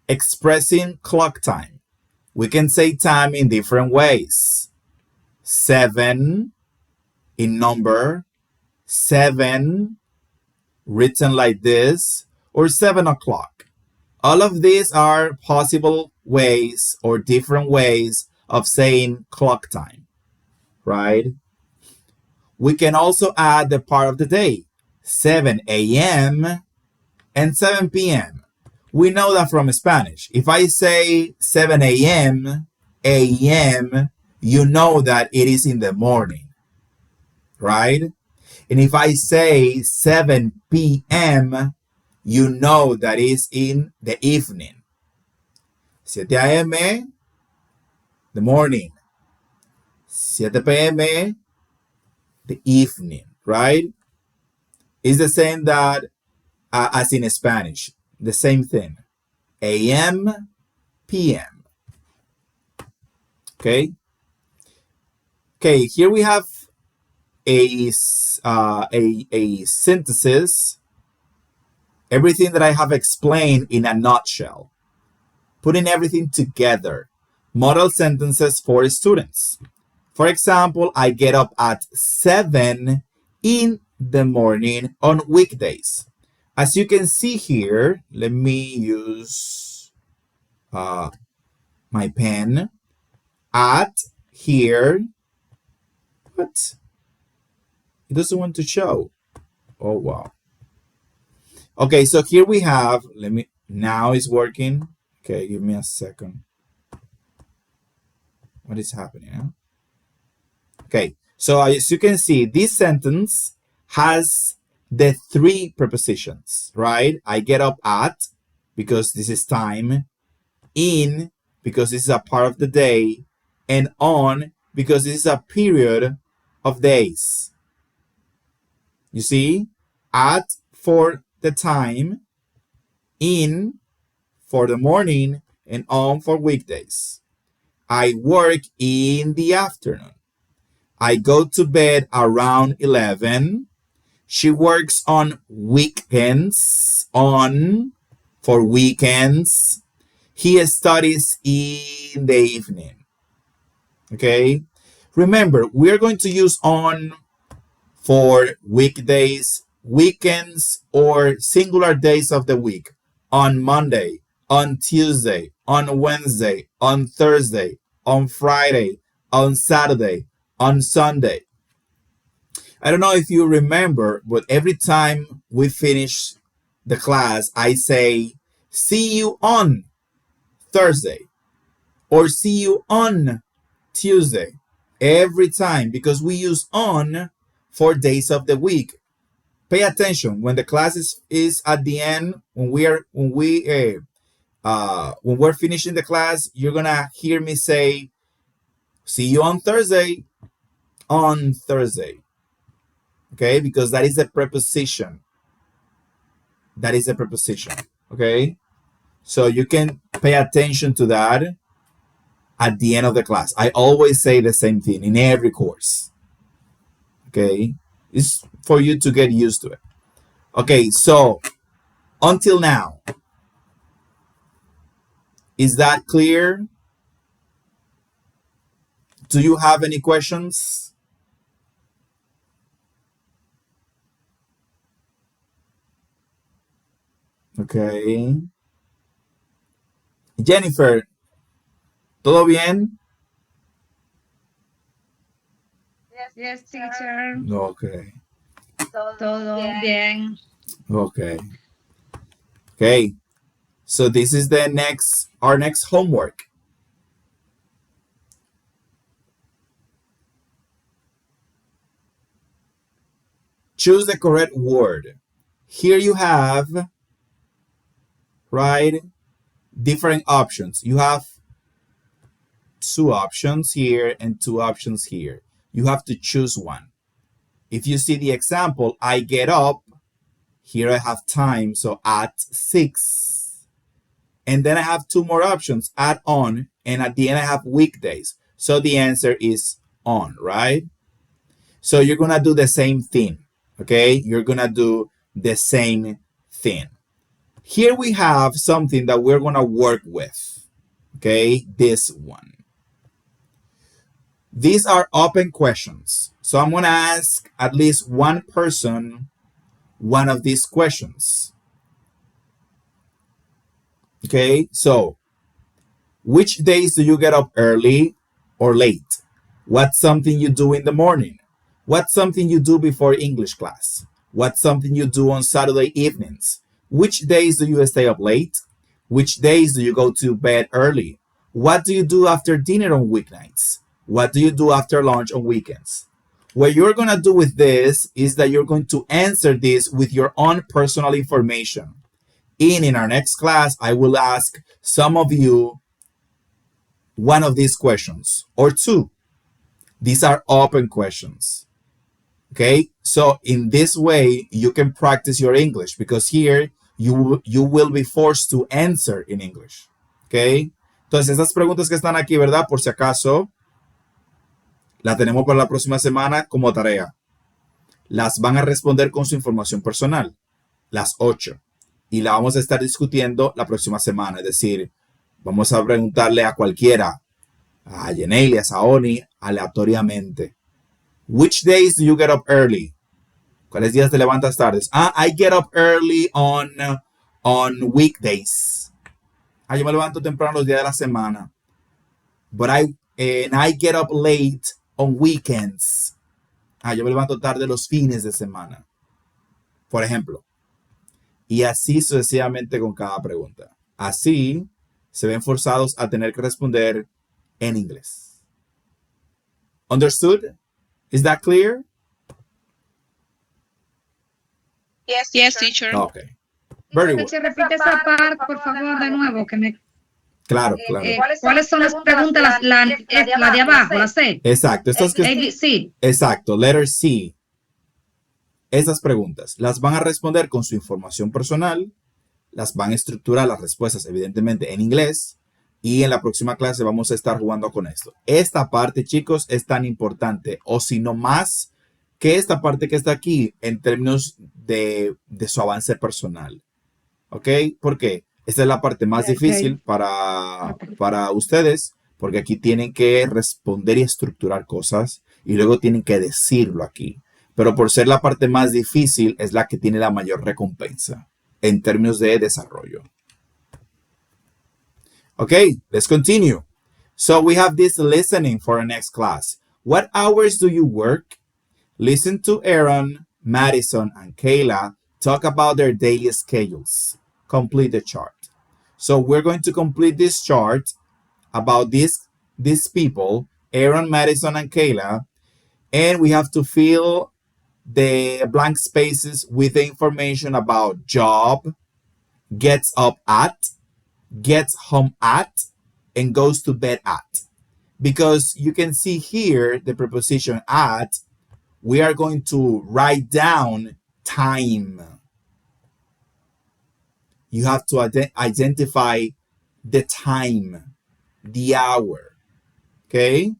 expressing clock time. We can say time in different ways. 7 in number, 7 written like this, or 7 o'clock. All of these are possible ways or different ways of saying clock time, right? We can also add the part of the day, 7 a.m. and 7 p.m. We know that from Spanish. If I say 7 a.m., you know that it is in the morning, right? And if I say 7 p.m., you know that is in the evening. 7 a.m., the morning. 7 p.m., the evening, right? It's the same that as in Spanish, the same thing. A.m., p.m. Okay. Okay. Here we have a synthesis. Everything that I have explained in a nutshell, putting everything together. Model sentences for students. For example, I get up at 7 in the morning on weekdays. As you can see here, let me use my pen. At here, what? It doesn't want to show. Oh, wow. Okay, so here we have, now it's working. Okay, give me a second. What is happening? Huh? Okay, so as you can see, this sentence has the 3 prepositions, right? I get up at, because this is time, in, because this is a part of the day, and on, because this is a period of days. You see? At for the time, in for the morning, and on for weekdays. I work in the afternoon. I go to bed around 11. She works on weekends, on for weekends. He studies in the evening. Okay? Remember, we're going to use on for weekdays, weekends, or singular days of the week. On Monday, on Tuesday, on Wednesday, on Thursday, on Friday, on Saturday, on Sunday. I don't know if you remember, but every time we finish the class, I say, see you on Thursday or see you on Tuesday. Every time, because we use on for days of the week. Pay attention when the class is at the end, when we're finishing the class, you're gonna hear me say, see you on Thursday, on Thursday. Okay, because that is a preposition. That is a preposition. Okay, so you can pay attention to that at the end of the class. I always say the same thing in every course. Okay, it's for you to get used to it. Okay, so until now, is that clear? Do you have any questions? Okay. Jennifer, ¿todo bien? Yes, teacher. Okay. Todo bien. Okay. Okay, so this is our next homework. Choose the correct word. Here you have, right, different options. You have 2 options here and 2 options here. You have to choose one. If you see the example, I get up, here I have time, so at 6. And then I have 2 more options, add on, and at the end I have weekdays. So the answer is on, right? So you're gonna do the same thing, okay? You're gonna do the same thing. Here we have something that we're gonna work with, okay? This one. These are open questions. So I'm gonna ask at least one person one of these questions. Okay, so which days do you get up early or late? What's something you do in the morning? What's something you do before English class? What's something you do on Saturday evenings? Which days do you stay up late? Which days do you go to bed early? What do you do after dinner on weeknights? What do you do after lunch on weekends? What you're going to do with this is that you're going to answer this with your own personal information. In our next class, I will ask some of you one of these questions or 2. These are open questions. Okay, so in this way, you can practice your English because here you will be forced to answer in English. Okay, entonces esas preguntas que están aquí, ¿verdad? Por si acaso, la tenemos para la próxima semana como tarea. Las van a responder con su información personal, las 8. Y la vamos a estar discutiendo la próxima semana. Es decir, vamos a preguntarle a cualquiera, a Yeneili, a Saoni, aleatoriamente. Which days do you get up early? ¿Cuáles días te levantas tardes? I get up early on weekdays. Yo me levanto temprano los días de la semana. But I get up late on weekends. Yo me levanto tarde los fines de semana. Por ejemplo. Y así sucesivamente con cada pregunta. Así se ven forzados a tener que responder en inglés. Understood? Is that clear? Yes, teacher. Okay. Very well. Se repite esa parte, por favor, de nuevo, que me... Claro, claro. ¿Cuáles son las preguntas? La de abajo, la C. Exacto. ABC. Exacto, letter C. Esas preguntas las van a responder con su información personal, las van a estructurar las respuestas evidentemente en inglés y en la próxima clase vamos a estar jugando con esto. Esta parte, chicos, es tan importante o si no más que esta parte que está aquí en términos de su avance personal. ¿Ok? ¿Por qué? Esta es la parte más difícil para ustedes porque aquí tienen que responder y estructurar cosas y luego tienen que decirlo aquí. Pero por ser la parte más difícil es la que tiene la mayor recompensa en términos de desarrollo. Okay, let's continue. So we have this listening for our next class. What hours do you work? Listen to Aaron, Madison, and Kayla talk about their daily schedules. Complete the chart. So we're going to complete this chart about these people, Aaron, Madison, and Kayla, and we have to fill the blank spaces with the information about job, gets up at, gets home at, and goes to bed at. Because you can see here the preposition at, we are going to write down time. You have to identify the time, the hour. Okay?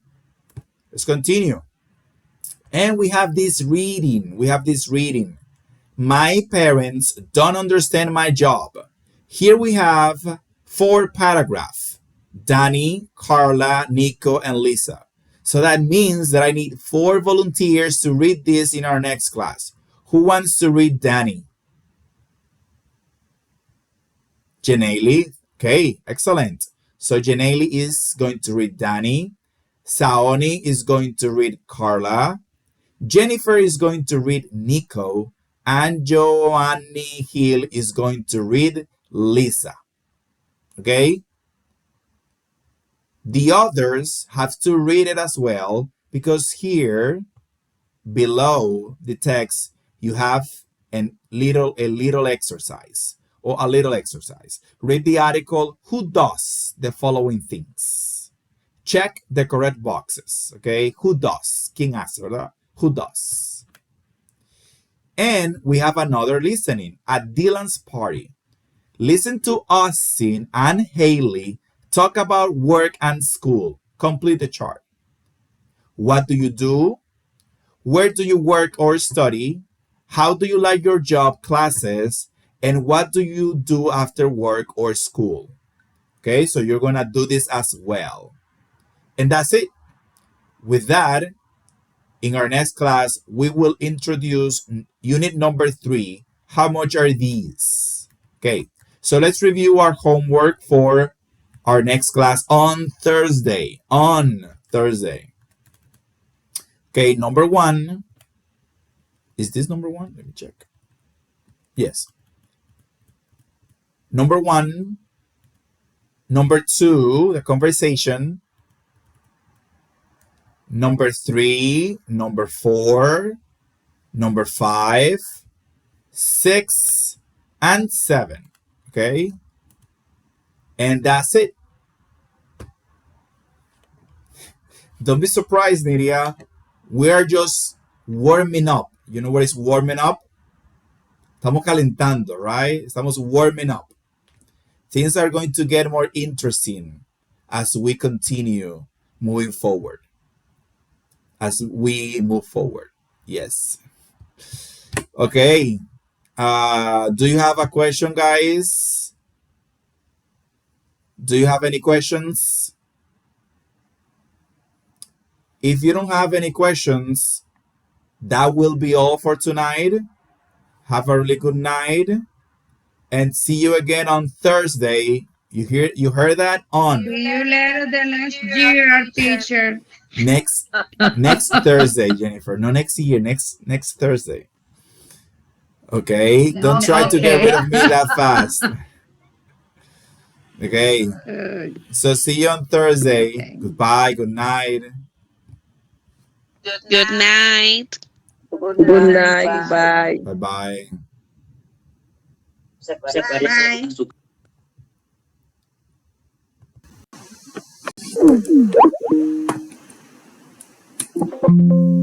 Let's continue. And we have this reading. My parents don't understand my job. Here we have 4 paragraphs. Danny, Carla, Nico, and Lisa. So that means that I need 4 volunteers to read this in our next class. Who wants to read Danny? Jenaili. Okay, excellent. So Jenaili is going to read Danny. Saoni is going to read Carla. Jennifer is going to read Nico. And Joanne Hill is going to read Lisa. Okay? The others have to read it as well because here below the text you have a little exercise or a little exercise. Read the article, who does the following things? Check the correct boxes. Okay? Who does? ¿Quién hace, verdad? Who does? And we have another listening at Dylan's party. Listen to Austin and Haley talk about work and school. Complete the chart. What do you do? Where do you work or study? How do you like your job classes? And what do you do after work or school? Okay, so you're going to do this as well. And that's it. With that, in our next class, we will introduce unit number 3. How much are these? Okay, so let's review our homework for our next class on Thursday. Okay, number 1. Is this number 1? Let me check. Yes. Number 1. Number 2, the conversation. Number 3, number 4, number 5, 6, and 7. Okay? And that's it. Don't be surprised, Nidia. We are just warming up. You know what is warming up? Estamos calentando, right? Estamos warming up. Things are going to get more interesting as we continue moving forward. Yes. Okay. Do you have a question, guys? Do you have any questions? If you don't have any questions, that will be all for tonight. Have a really good night. And see you again on Thursday. You heard that? On. See you later the next year, teacher. Next Thursday, Jennifer. No, next year. Next Thursday. Okay? Don't try to get rid of me that fast. Okay. So see you on Thursday. Okay. Goodbye. Good night. Good night. Good night. Bye. Bye-bye. Bye.